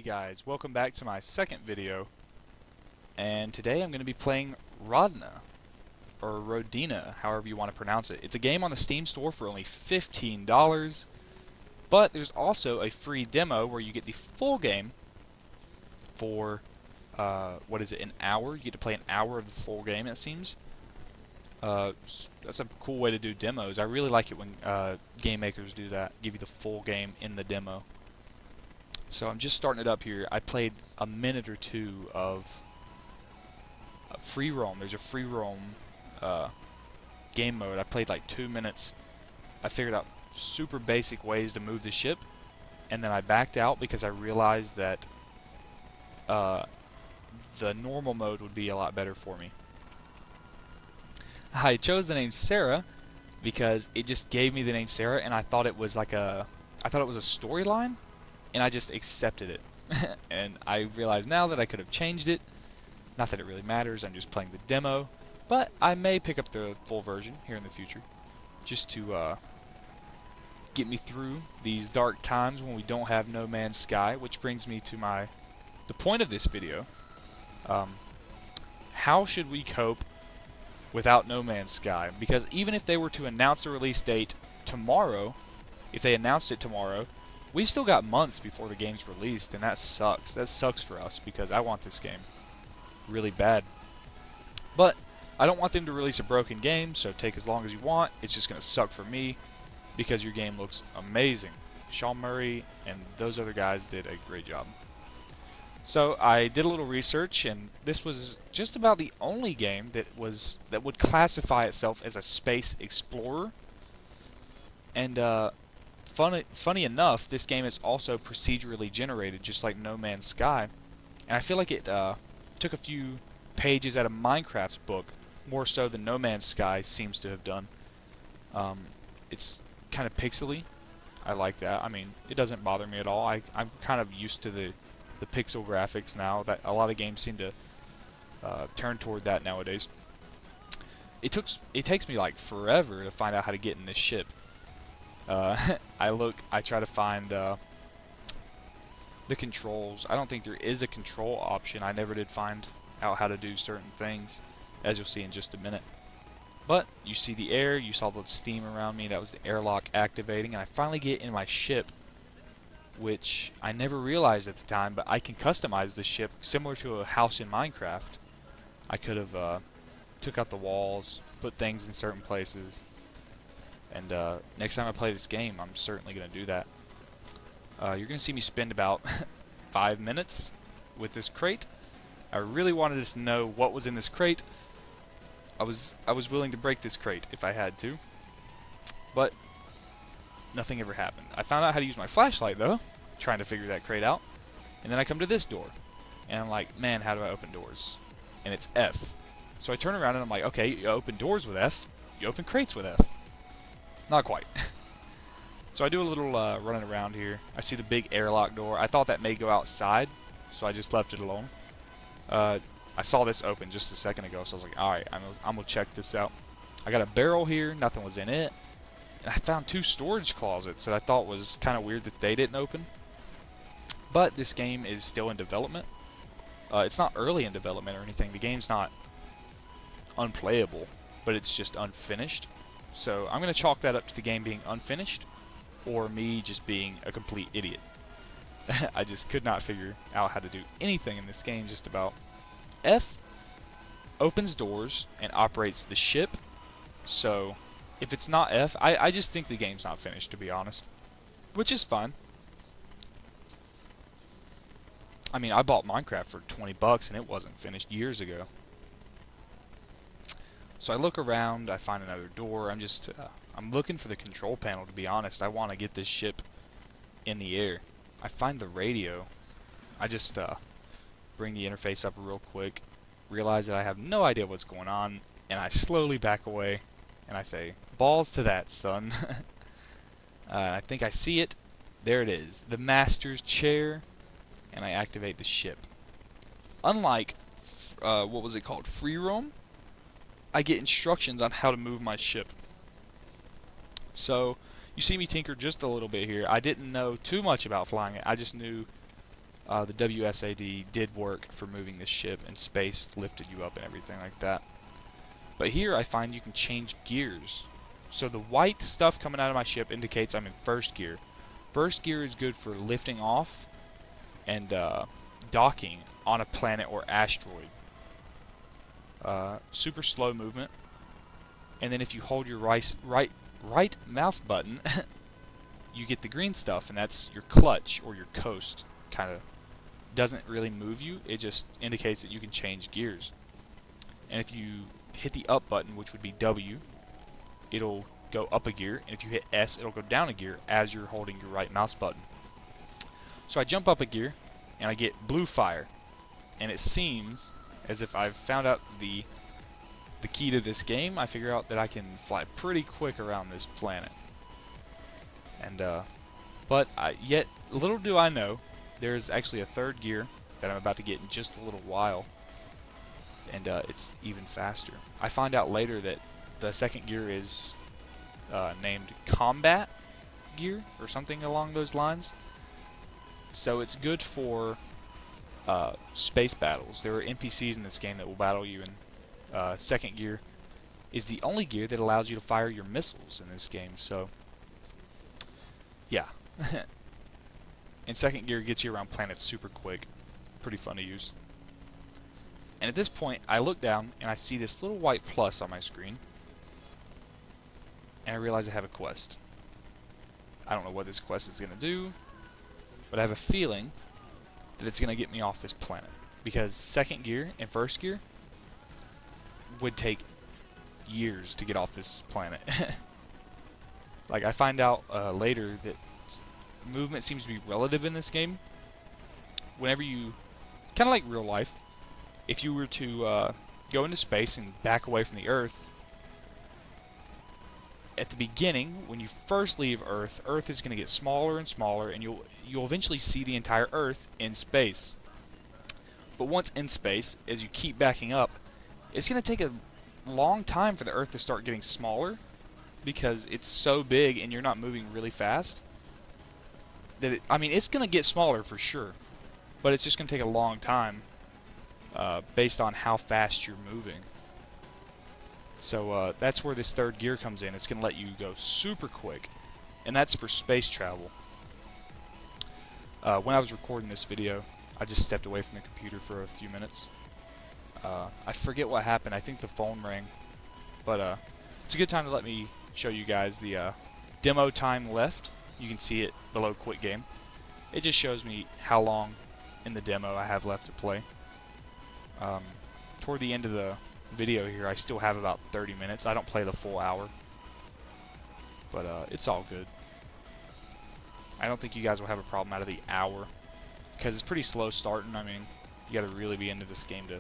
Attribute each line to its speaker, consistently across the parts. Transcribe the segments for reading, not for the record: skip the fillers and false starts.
Speaker 1: guys, welcome back to my second video, and today I'm going to be playing Rodina, or Rodina, however you want to pronounce it. It's a game on the Steam store for only $15, but there's also a free demo where you get the full game for, what is it, an hour? You get to play an hour of the full game, it seems. That's a cool way to do demos. I really like it when game makers do that, give you the full game in the demo. So I'm just starting it up here. I played a minute or two of free roam. There's a free roam game mode. I played like 2 minutes. I figured out super basic ways to move the ship, and then I backed out because I realized that the normal mode would be a lot better for me. I chose the name Sarah because it just gave me the name Sarah, and I thought it was like I thought it was a storyline. And I just accepted it. And I realize now that I could have changed it. Not that it really matters, I'm just playing the demo. But I may pick up the full version here in the future. Just to get me through these dark times when we don't have No Man's Sky. Which brings me to the point of this video. How should we cope without No Man's Sky? Because even if they were to announce the release date tomorrow, if they announced it tomorrow, we've still got months before the game's released, and that sucks. That sucks for us, because I want this game really bad. But I don't want them to release a broken game, so take as long as you want. It's just going to suck for me, because your game looks amazing. Sean Murray and those other guys did a great job. So I did a little research, and this was just about the only game that would classify itself as a space explorer. And funny enough, this game is also procedurally generated, just like No Man's Sky. And I feel like it took a few pages out of Minecraft's book, more so than No Man's Sky seems to have done. It's kind of pixely. I like that. I mean, it doesn't bother me at all. I'm kind of used to the pixel graphics now. That a lot of games seem to turn toward that nowadays. It takes me like forever to find out how to get in this ship. I try to find the controls. I don't think there is a control option. I never did find out how to do certain things, as you'll see in just a minute. But you see the air, you saw the steam around me, that was the airlock activating, and I finally get in my ship, which I never realized at the time, but I can customize this ship similar to a house in Minecraft. I could have took out the walls, put things in certain places. And next time I play this game, I'm certainly going to do that. You're going to see me spend about 5 minutes with this crate. I really wanted to know what was in this crate. I was willing to break this crate if I had to. But nothing ever happened. I found out how to use my flashlight, though, trying to figure that crate out. And then I come to this door. And I'm like, man, how do I open doors? And it's F. So I turn around and I'm like, okay, you open doors with F. You open crates with F. Not quite. So I do a little running around here. I see the big airlock door. I thought that may go outside, so I just left it alone. I saw this open just a second ago, so I was like, alright, I'm going to check this out. I got a barrel here. Nothing was in it. And I found 2 storage closets that I thought was kind of weird that they didn't open. But this game is still in development. It's not early in development or anything. The game's not unplayable, but it's just unfinished. So I'm going to chalk that up to the game being unfinished, or me just being a complete idiot. I just could not figure out how to do anything in this game just about. F opens doors and operates the ship, so if it's not F, I just think the game's not finished, to be honest. Which is fine. I mean, I bought Minecraft for 20 bucks and it wasn't finished years ago. So I look around, I find another door. I'm looking for the control panel, to be honest. I want to get this ship in the air. I find the radio. I just bring the interface up real quick, realize that I have no idea what's going on, and I slowly back away, and I say, balls to that, son. I think I see it. There it is, the master's chair, and I activate the ship. Unlike, what was it called, free roam? I get instructions on how to move my ship. So you see me tinker just a little bit here. I didn't know too much about flying it. I just knew The WSAD did work for moving the ship, and space lifted you up and everything like that. But here I find you can change gears. So the white stuff coming out of my ship indicates I'm in first gear. First gear is good for lifting off and docking on a planet or asteroid. Super slow movement. And then if you hold your right mouse button, you get the green stuff, and that's your clutch or your coast. Kind of doesn't really move you, it just indicates that you can change gears. And if you hit the up button, which would be W, it'll go up a gear, and if you hit S, it'll go down a gear as you're holding your right mouse button. So I jump up a gear, and I get blue fire, and it seems as if I've found out the key to this game. I figure out that I can fly pretty quick around this planet. And but yet little do I know, there's actually a third gear that I'm about to get in just a little while, and it's even faster. I find out later that the second gear is named combat gear or something along those lines. So it's good for space battles. There are NPCs in this game that will battle you, and second gear is the only gear that allows you to fire your missiles in this game. So yeah. And second gear gets you around planets super quick. Pretty fun to use. And at this point, I look down and I see this little white plus on my screen. And I realize I have a quest. I don't know what this quest is going to do, but I have a feeling that it's going to get me off this planet. Because second gear and first gear would take years to get off this planet. Like, I find out later that movement seems to be relative in this game. Whenever you, kind of like real life, if you were to go into space and back away from the Earth, at the beginning, when you first leave Earth, Earth is going to get smaller and smaller, and you'll eventually see the entire Earth in space. But once in space, as you keep backing up, it's going to take a long time for the Earth to start getting smaller, because it's so big and you're not moving really fast. That I mean, it's going to get smaller for sure, but it's just going to take a long time based on how fast you're moving. So that's where this third gear comes in. It's going to let you go super quick, and that's for space travel. When I was recording this video, I just stepped away from the computer for a few minutes. I forget what happened. I think the phone rang, but it's a good time to let me show you guys the demo time left. You can see it below Quit Game. It just shows me how long in the demo I have left to play. Toward the end of the video here, I still have about 30 minutes. I don't play the full hour, but it's all good. I don't think you guys will have a problem out of the hour, because it's pretty slow starting. I mean, you got to really be into this game to.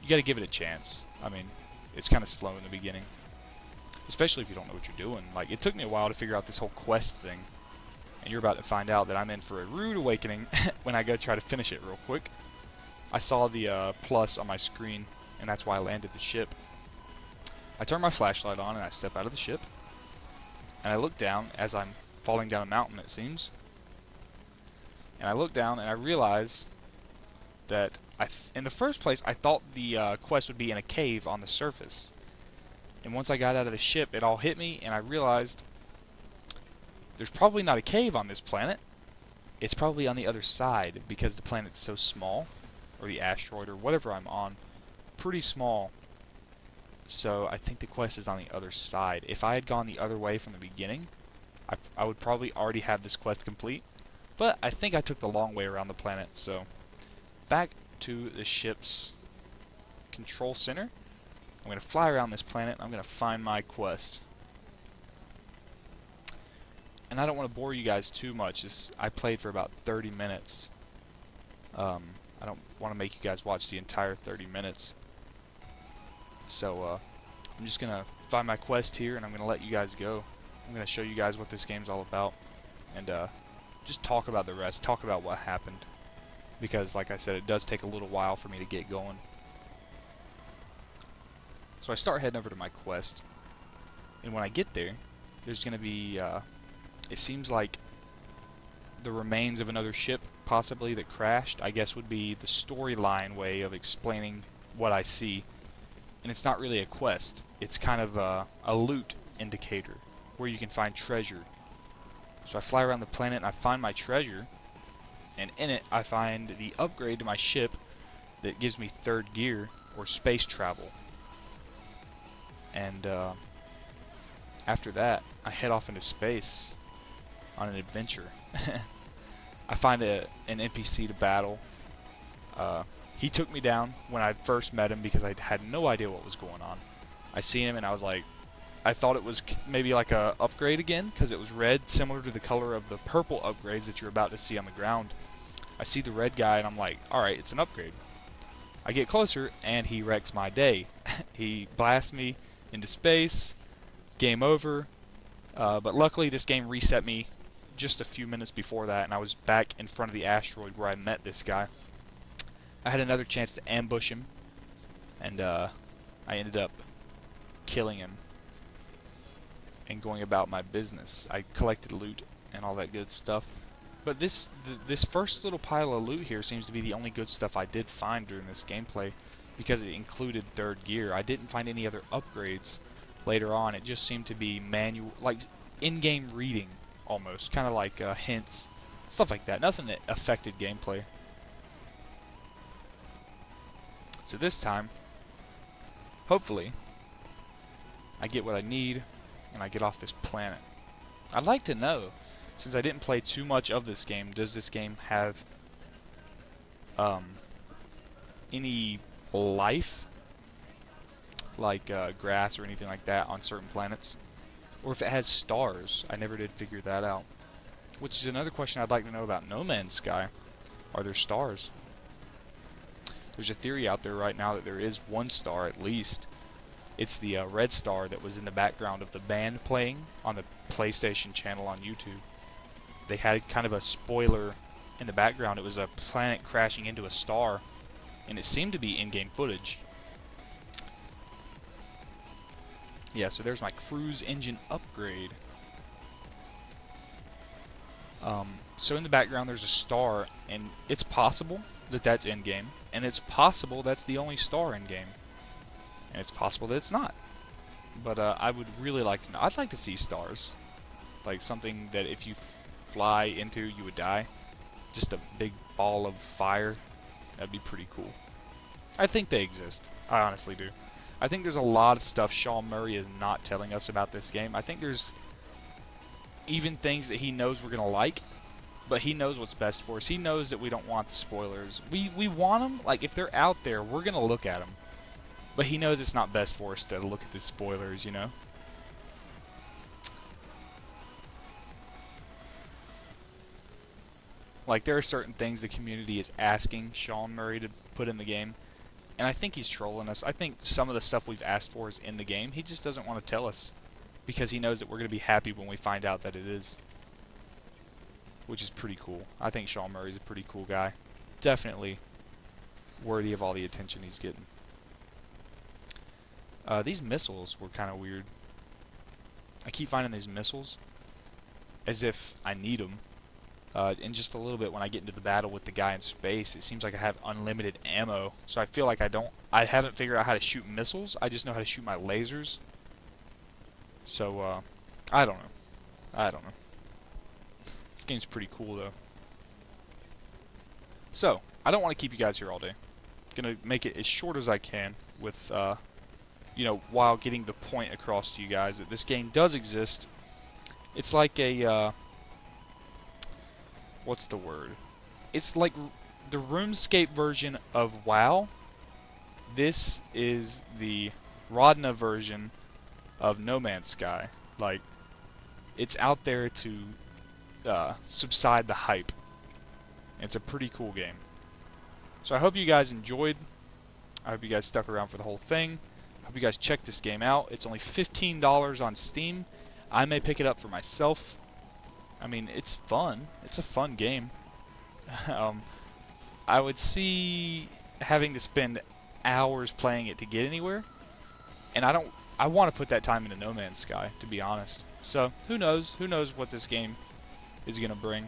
Speaker 1: You got to give it a chance. I mean, it's kind of slow in the beginning, especially if you don't know what you're doing. Like, it took me a while to figure out this whole quest thing, and you're about to find out that I'm in for a rude awakening when I go try to finish it real quick. I saw the plus on my screen, and that's why I landed the ship. I turn my flashlight on and I step out of the ship, and I look down as I'm falling down a mountain, it seems. And I look down and I realize that in the first place I thought the quest would be in a cave on the surface. And once I got out of the ship, it all hit me, and I realized there's probably not a cave on this planet. It's probably on the other side, because the planet's so small, or the asteroid, or whatever I'm on, pretty small. So I think the quest is on the other side. If I had gone the other way from the beginning, I would probably already have this quest complete. But I think I took the long way around the planet. So back to the ship's control center. I'm going to fly around this planet. I'm going to find my quest. And I don't want to bore you guys too much. I played for about 30 minutes. I don't want to make you guys watch the entire 30 minutes. So I'm just going to find my quest here, and I'm going to let you guys go. I'm going to show you guys what this game's all about, and just talk about the rest, talk about what happened. Because, like I said, it does take a little while for me to get going. So I start heading over to my quest, and when I get there, there's going to be, it seems like the remains of another ship possibly that crashed, I guess would be the storyline way of explaining what I see. And it's not really a quest. It's kind of a loot indicator where you can find treasure. So I fly around the planet and I find my treasure, and in it I find the upgrade to my ship that gives me 3rd gear, or space travel. And after that, I head off into space on an adventure. I find an NPC to battle. He took me down when I first met him because I had no idea what was going on. I seen him and I was like, I thought it was maybe like a upgrade again because it was red, similar to the color of the purple upgrades that you're about to see on the ground. I see the red guy and I'm like, alright, it's an upgrade. I get closer and he wrecks my day. He blasts me into space, game over, but luckily this game reset me just a few minutes before that and I was back in front of the asteroid where I met this guy. I had another chance to ambush him, and I ended up killing him and going about my business. I collected loot and all that good stuff. But this first little pile of loot here seems to be the only good stuff I did find during this gameplay, because it included 3rd gear. I didn't find any other upgrades later on. It just seemed to be manual, like in-game reading almost, kind of like hints, stuff like that. Nothing that affected gameplay. So this time, hopefully, I get what I need and I get off this planet. I'd like to know, since I didn't play too much of this game, does this game have any life, like grass or anything like that on certain planets? Or if it has stars. I never did figure that out. Which is another question I'd like to know about No Man's Sky. Are there stars? There's a theory out there right now that there is 1 star at least. It's the red star that was in the background of the band playing on the PlayStation channel on YouTube. They had kind of a spoiler in the background. It was a planet crashing into a star, and it seemed to be in-game footage. Yeah, so there's my cruise engine upgrade. So in the background there's a star, and it's possible that that's in-game, and it's possible that's the only star in-game, and it's possible that it's not. But I would really like to know. I'd like to see stars, like something that if you fly into you would die, just a big ball of fire. That'd be pretty cool. I think they exist. I honestly do. I think there's a lot of stuff Sean Murray is not telling us about this game. I think there's even things that he knows we're gonna like, but he knows what's best for us. He knows that we don't want the spoilers. We want them. Like, if they're out there, we're gonna look at them. But he knows it's not best for us to look at the spoilers, you know? Like, there are certain things the community is asking Sean Murray to put in the game, and I think he's trolling us. I think some of the stuff we've asked for is in the game. He just doesn't want to tell us, because he knows that we're going to be happy when we find out that it is. Which is pretty cool. I think Sean Murray's a pretty cool guy. Definitely worthy of all the attention he's getting. These missiles were kind of weird. I keep finding these missiles as if I need them. In just a little bit, when I get into the battle with the guy in space, it seems like I have unlimited ammo. So I feel like I haven't figured out how to shoot missiles. I just know how to shoot my lasers. So, I don't know. This game's pretty cool, though. So, I don't want to keep you guys here all day. Gonna make it as short as I can with, while getting the point across to you guys that this game does exist. It's like a, what's the word? It's like the RuneScape version of WoW. This is the Rodina version of No Man's Sky. Like, it's out there to subside the hype. It's a pretty cool game. So I hope you guys enjoyed. I hope you guys stuck around for the whole thing. I hope you guys check this game out. It's only $15 on Steam. I may pick it up for myself. I mean, it's fun. It's a fun game. I would see having to spend hours playing it to get anywhere. And I want to put that time into No Man's Sky, to be honest. So, who knows? Who knows what this game is going to bring.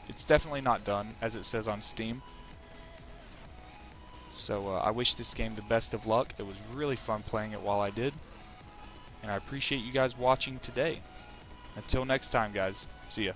Speaker 1: it's definitely not done, as it says on Steam. So I wish this game the best of luck. It was really fun playing it while I did. And I appreciate you guys watching today. Until next time, guys. See ya.